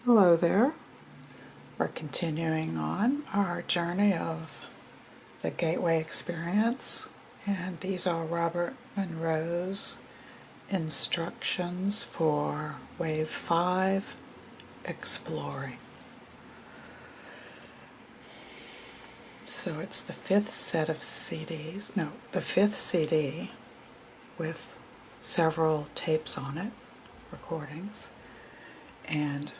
Hello there. We're continuing on our journey of the Gateway Experience, and these are Robert Monroe's instructions for Wave 5, Exploring. So it's the fifth set of CDs, no, the fifth CD with several tapes on it, recordings, and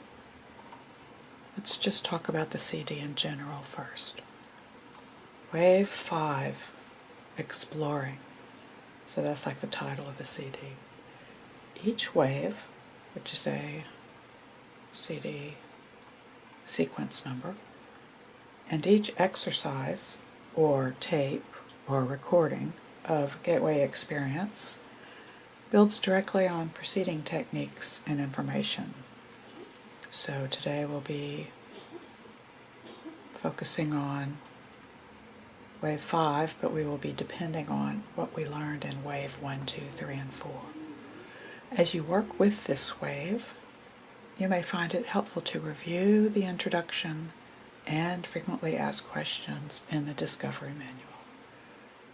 let's just talk about the CD in general first. Wave 5, Exploring. So that's like the title of the CD. Each wave, which is a CD sequence number, and each exercise or tape or recording of Gateway Experience builds directly on preceding techniques and information. So today we'll be focusing on Wave 5, but we will be depending on what we learned in Wave 1, 2, 3, and 4. As you work with this wave, you may find it helpful to review the introduction and frequently asked questions in the Discovery Manual.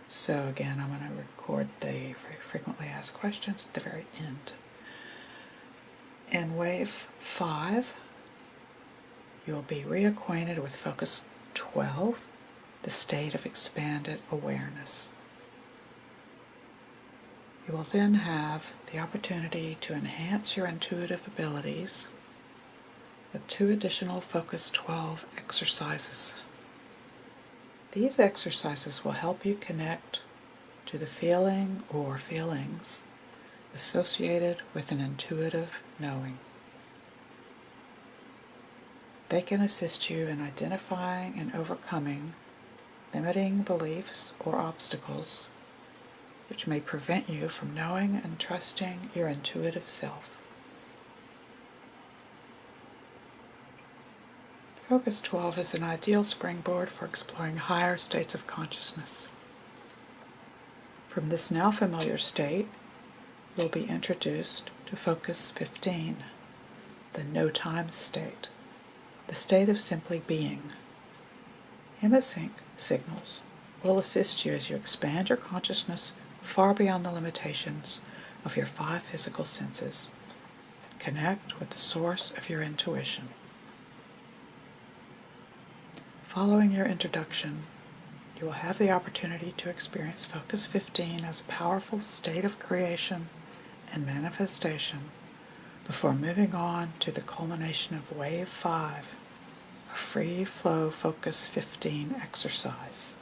So again, I'm going to record the frequently asked questions at the very end. In Wave 5, you'll be reacquainted with Focus 12, the state of expanded awareness. You will then have the opportunity to enhance your intuitive abilities with 2 additional Focus 12 exercises. These exercises will help you connect to the feeling or feelings associated with an intuitive knowing. They can assist you in identifying and overcoming limiting beliefs or obstacles which may prevent you from knowing and trusting your intuitive self. Focus 12 is an ideal springboard for exploring higher states of consciousness. From this now familiar state, you'll be introduced to Focus 15, the no-time state, the state of simply being. Hemi signals will assist you as you expand your consciousness far beyond the limitations of your 5 physical senses and connect with the source of your intuition. Following your introduction, you will have the opportunity to experience Focus 15 as a powerful state of creation and manifestation before moving on to the culmination of Wave 5, a free flow Focus 15 exercise.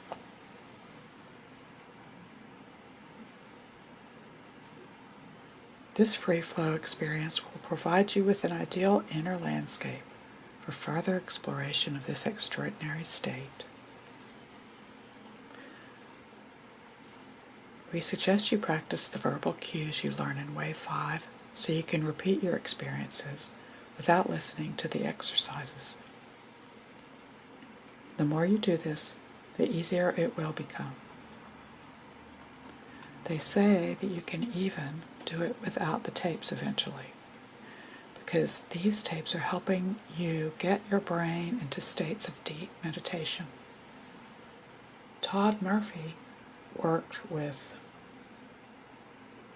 This free flow experience will provide you with an ideal inner landscape for further exploration of this extraordinary state. We suggest you practice the verbal cues you learn in Wave 5 so you can repeat your experiences without listening to the exercises. The more you do this, the easier it will become. They say that you can even do it without the tapes eventually, because these tapes are helping you get your brain into states of deep meditation. Todd Murphy worked with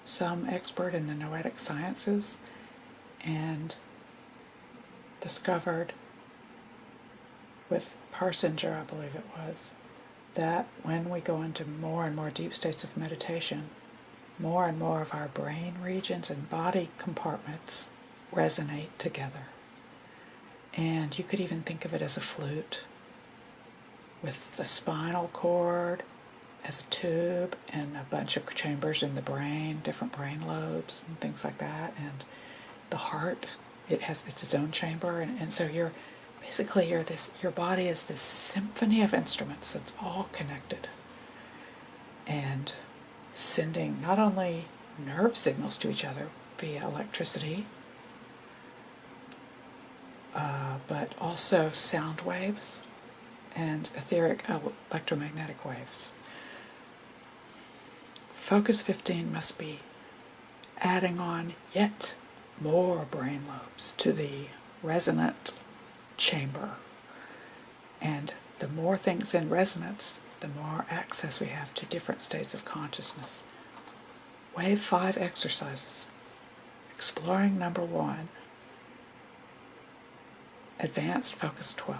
some expert in the noetic sciences and discovered with Parsinger, I believe it was, that when we go into more and more deep states of meditation, more and more of our brain regions and body compartments resonate together. And you could even think of it as a flute, with the spinal cord as a tube and a bunch of chambers in the brain, different brain lobes and things like that. And the heart, it's its own chamber, and so your body is this symphony of instruments that's all connected and sending not only nerve signals to each other via electricity, but also sound waves and etheric electromagnetic waves. Focus 15 must be adding on yet more brain lobes to the resonant chamber. And the more things in resonance, the more access we have to different states of consciousness. Wave 5 exercises. Exploring number 1. Advanced Focus 12.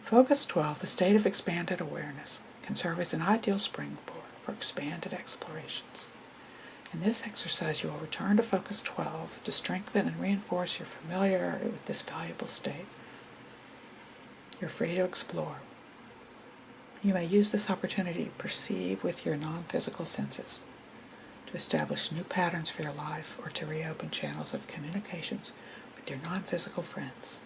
Focus 12, the state of expanded awareness, can serve as an ideal springboard for expanded explorations. In this exercise, you will return to Focus 12 to strengthen and reinforce your familiarity with this valuable state. You're free to explore. You may use this opportunity to perceive with your non-physical senses, to establish new patterns for your life, or to reopen channels of communications with your non-physical friends.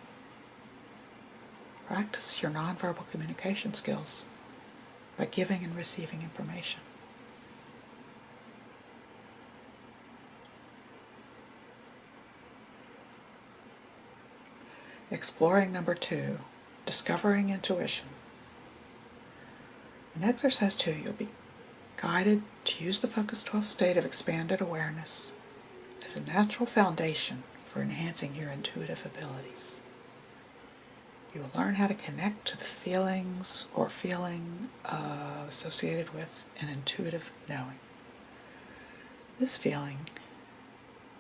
Practice your nonverbal communication skills by giving and receiving information. Exploring number 2, discovering intuition. In exercise 2, you'll be guided to use the Focus 12 state of expanded awareness as a natural foundation for enhancing your intuitive abilities. You will learn how to connect to the feelings or feeling associated with an intuitive knowing. This feeling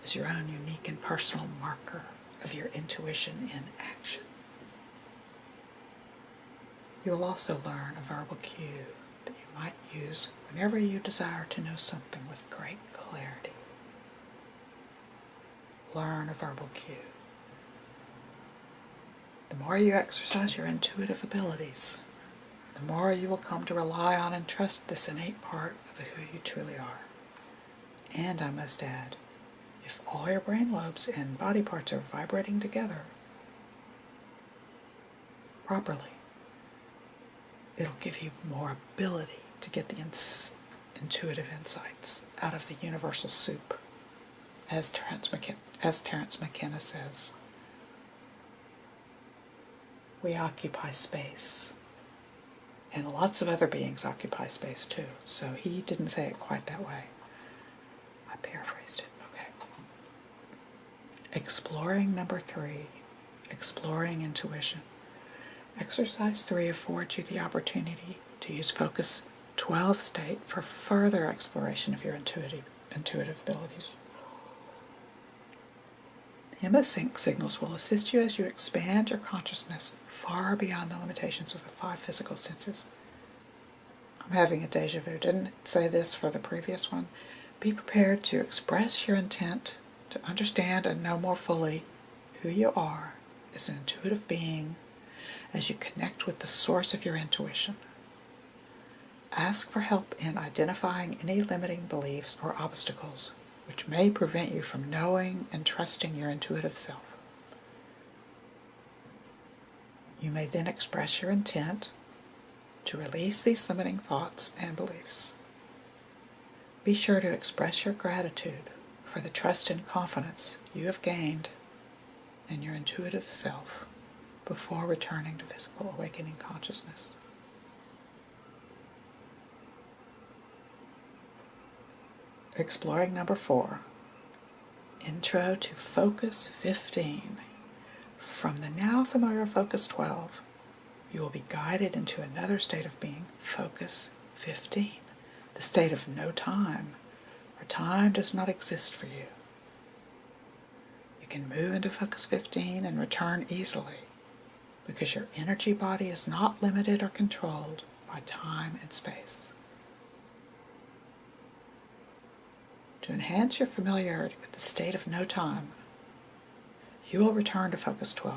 is your own unique and personal marker of your intuition in action. You will also learn a verbal cue that you might use whenever you desire to know something with great clarity. Learn a verbal cue. The more you exercise your intuitive abilities, the more you will come to rely on and trust this innate part of who you truly are. And I must add, if all your brain lobes and body parts are vibrating together properly, it'll give you more ability to get the intuitive insights out of the universal soup, as Terence McKenna says. We occupy space, and lots of other beings occupy space too, so he didn't say it quite that way. I paraphrased it. Okay. Exploring number 3, exploring intuition. Exercise 3 affords you the opportunity to use Focus 12 state for further exploration of your intuitive abilities. Hemi signals will assist you as you expand your consciousness far beyond the limitations of the 5 physical senses. I'm having a deja vu. Didn't say this for the previous one. Be prepared to express your intent to understand and know more fully who you are as an intuitive being as you connect with the source of your intuition. Ask for help in identifying any limiting beliefs or obstacles which may prevent you from knowing and trusting your intuitive self. You may then express your intent to release these limiting thoughts and beliefs. Be sure to express your gratitude for the trust and confidence you have gained in your intuitive self before returning to physical awakening consciousness. Exploring number 4, Intro to Focus 15. From the now familiar Focus 12, you will be guided into another state of being, Focus 15, the state of no time, where time does not exist for you. You can move into Focus 15 and return easily, because your energy body is not limited or controlled by time and space. To enhance your familiarity with the state of no time, you will return to Focus 12,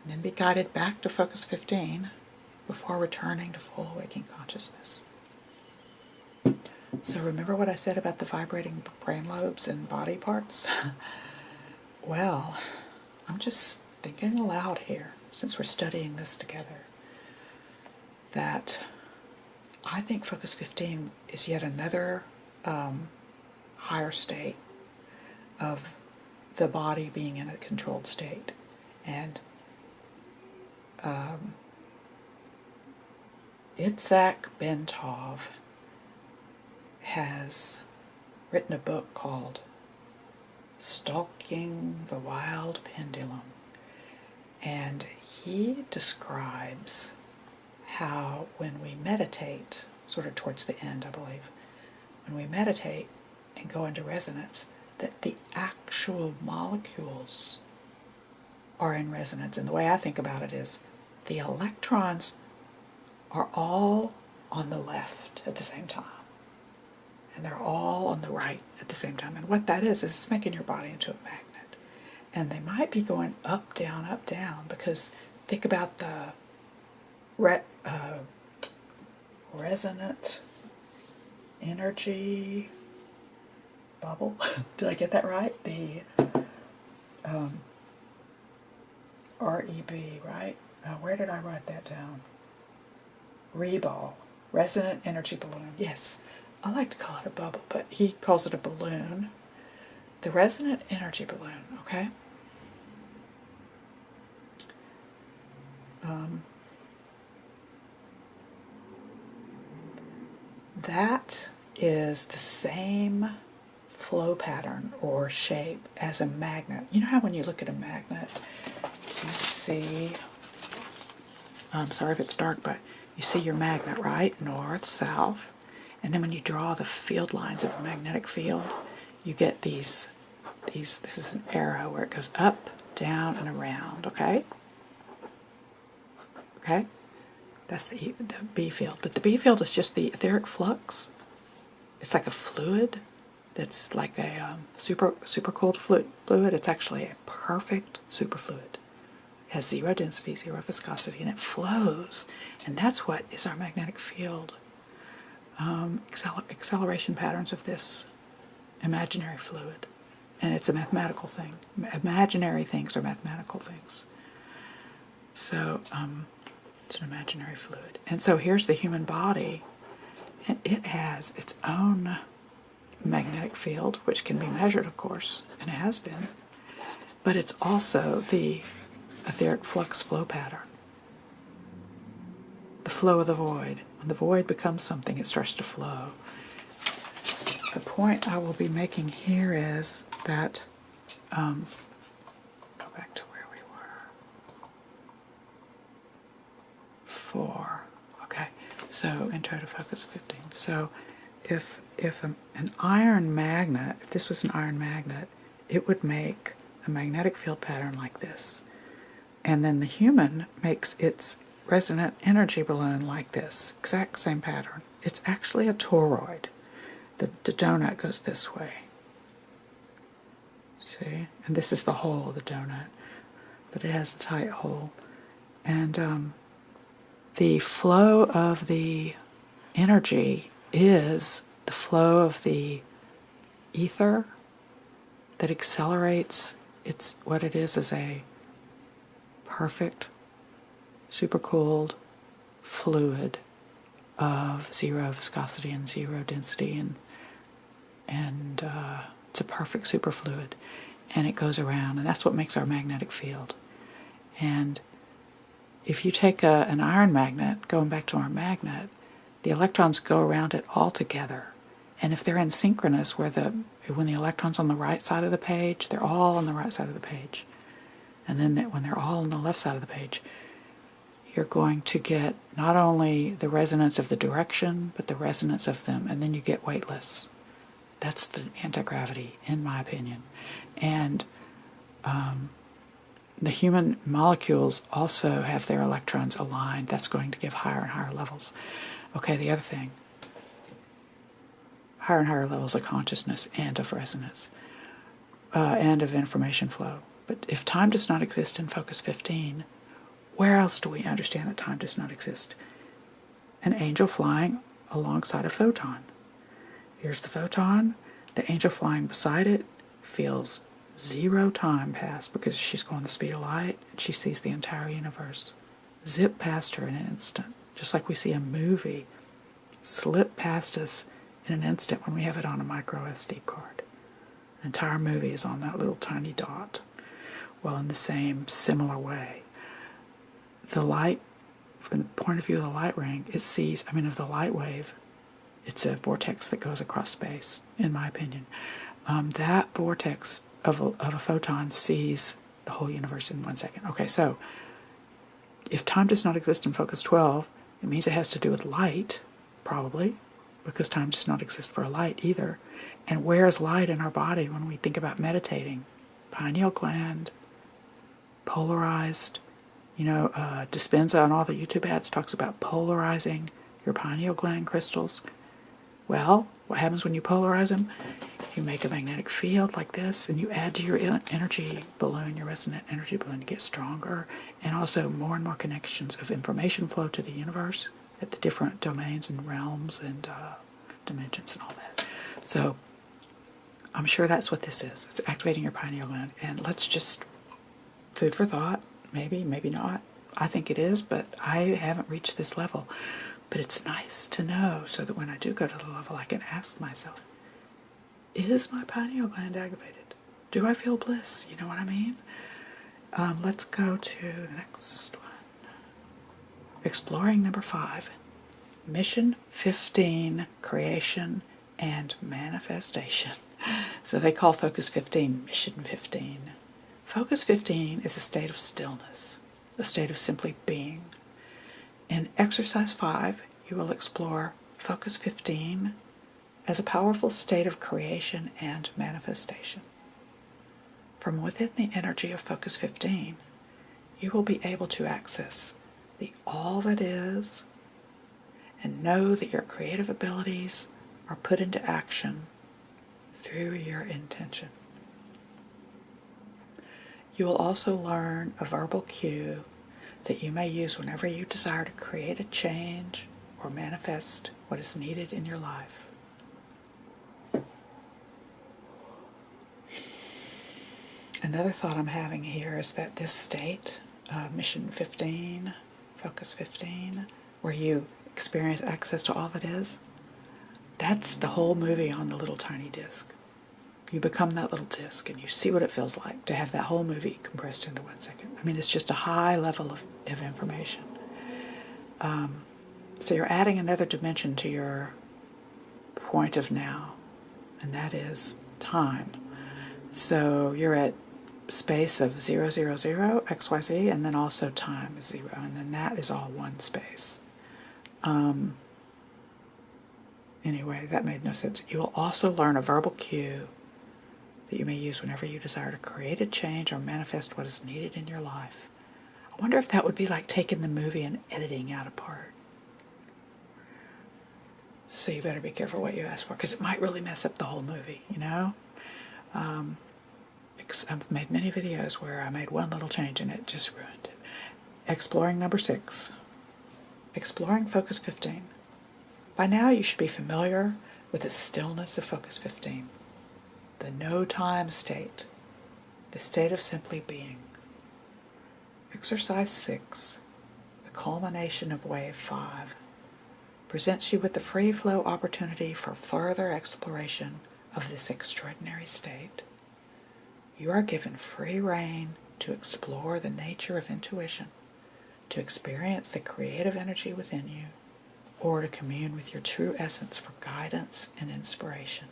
and then be guided back to Focus 15 before returning to full waking consciousness. So remember what I said about the vibrating brain lobes and body parts? Well, I'm just thinking aloud here, since we're studying this together, that I think Focus 15 is yet another higher state of the body being in a controlled state. And Itzhak Bentov has written a book called Stalking the Wild Pendulum. And he describes how when we meditate, sort of towards the end, I believe, when we meditate and go into resonance, that the actual molecules are in resonance. And the way I think about it is the electrons are all on the left at the same time. And they're all on the right at the same time. And what that is it's making your body into a magnet. And they might be going up, down, because think about the resonant energy bubble. Did I get that right? The REB, right? Where did I write that down? Reball. Resonant energy balloon. Yes. I like to call it a bubble, but he calls it a balloon. The resonant energy balloon, okay? That is the same flow pattern or shape as a magnet. You know how when you look at a magnet, you see, I'm sorry if it's dark, but you see your magnet, right? North, south. And then when you draw the field lines of a magnetic field, you get these, this is an arrow where it goes up, down, and around, okay? Okay? That's the B field. But the B field is just the etheric flux. It's like a fluid that's like a super cooled fluid. It's actually a perfect superfluid. It has zero density, zero viscosity, and it flows. And that's what is our magnetic field. Acceleration patterns of this imaginary fluid. And it's a mathematical thing. Imaginary things are mathematical things. So, it's an imaginary fluid. And so here's the human body, and it has its own magnetic field, which can be measured, of course, and it has been. But it's also the etheric flux flow pattern. The flow of the void. When the void becomes something, it starts to flow. The point I will be making here is that, go back to where we were. 4. Okay, so intro to focus 15. So if an iron magnet, if this was an iron magnet, it would make a magnetic field pattern like this. And then the human makes its resonant energy balloon like this, exact same pattern. It's actually a toroid. The donut goes this way. See? And this is the hole of the donut, but it has a tight hole. And the flow of the energy is the flow of the ether that accelerates. It's what it is a perfect supercooled fluid of zero viscosity and zero density, and it's a perfect superfluid, and it goes around, and that's what makes our magnetic field. And if you take an iron magnet, going back to our magnet, the electrons go around it all together, and if they're in synchronous, when the electron's on the right side of the page, they're all on the right side of the page, and then when they're all on the left side of the page, you're going to get not only the resonance of the direction, but the resonance of them, and then you get weightless. That's the anti-gravity, in my opinion. And the human molecules also have their electrons aligned. That's going to give higher and higher levels. Okay, the other thing. Higher and higher levels of consciousness and of resonance, and of information flow. But if time does not exist in Focus 15, where else do we understand that time does not exist? An angel flying alongside a photon. Here's the photon. The angel flying beside it feels zero time pass because she's going the speed of light and she sees the entire universe zip past her in an instant, just like we see a movie slip past us in an instant when we have it on a micro SD card. An entire movie is on that little tiny dot. Well, in the same similar way, the light, from the point of view of the light ring, of the light wave, it's a vortex that goes across space, in my opinion. That vortex of a photon sees the whole universe in 1 second. Okay, so if time does not exist in focus 12, it means it has to do with light, probably, because time does not exist for a light either. And where is light in our body when we think about meditating? Pineal gland, polarized. Dispenza on all the YouTube ads talks about polarizing your pineal gland crystals. Well, what happens when you polarize them? You make a magnetic field like this, and you add to your energy balloon, your resonant energy balloon, to get stronger, and also more and more connections of information flow to the universe at the different domains and realms and dimensions and all that. So I'm sure that's what this is. It's activating your pineal gland. And let's just, food for thought, maybe not. I think it is, but I haven't reached this level. But it's nice to know so that when I do go to the level, I can ask myself, is my pineal gland activated? Do I feel bliss? You know what I mean? Let's go to the next one. Exploring number 5. Mission 15, Creation and Manifestation. So they call Focus 15 Mission 15. Focus 15 is a state of stillness, a state of simply being. In Exercise 5, you will explore Focus 15 as a powerful state of creation and manifestation. From within the energy of Focus 15, you will be able to access the all that is and know that your creative abilities are put into action through your intention. You will also learn a verbal cue that you may use whenever you desire to create a change or manifest what is needed in your life. Another thought I'm having here is that this state, Mission 15, Focus 15, where you experience access to all that is, that's the whole movie on the little tiny disc. You become that little disc and you see what it feels like to have that whole movie compressed into 1 second. I mean, it's just a high level of information. So you're adding another dimension to your point of now, and that is time. So you're at space of 0, 0, 0, XYZ, and then also time is 0, and then that is all one space. Anyway, that made no sense. You will also learn a verbal cue that you may use whenever you desire to create a change or manifest what is needed in your life. I wonder if that would be like taking the movie and editing out a part. So you better be careful what you ask for, because it might really mess up the whole movie, you know? I've made many videos where I made one little change and it just ruined it. Exploring number 6. Exploring Focus 15. By now you should be familiar with the stillness of Focus 15. The no-time state. The state of simply being. Exercise 6. The culmination of Wave 5. Presents you with the free flow opportunity for further exploration of this extraordinary state. You are given free rein to explore the nature of intuition, to experience the creative energy within you, or to commune with your true essence for guidance and inspiration.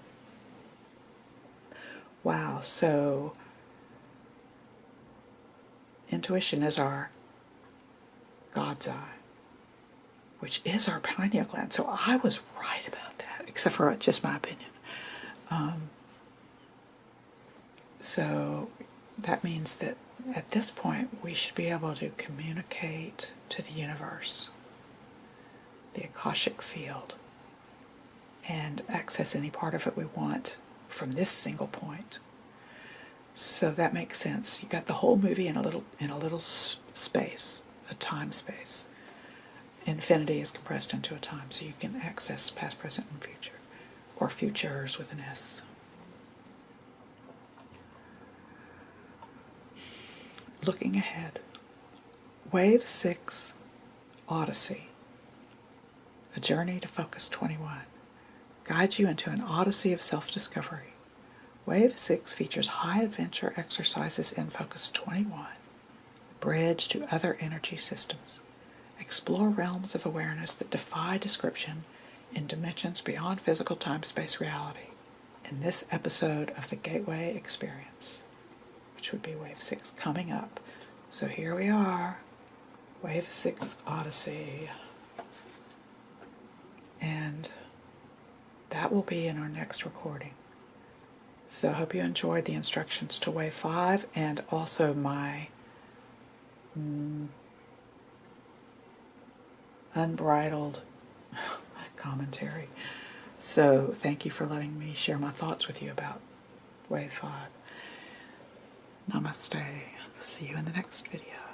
Wow, so intuition is our God's eye, which is our pineal gland. So I was right about that, except for just my opinion. So that means that at this point we should be able to communicate to the universe, the Akashic field, and access any part of it we want from this single point. So that makes sense. You got the whole movie in a little space, a time space. Infinity is compressed into a time, so you can access past, present, and future, or futures with an S. Looking ahead. Wave 6, Odyssey. A journey to Focus 21. Guides you into an odyssey of self-discovery. Wave 6 features high-adventure exercises in Focus 21, the bridge to other energy systems. Explore realms of awareness that defy description in dimensions beyond physical time-space reality in this episode of the Gateway Experience. which would be wave 6 coming up. So here we are, wave 6 Odyssey. And that will be in our next recording. So I hope you enjoyed the instructions to wave 5 and also my unbridled commentary. So thank you for letting me share my thoughts with you about wave 5. Namaste. See you in the next video.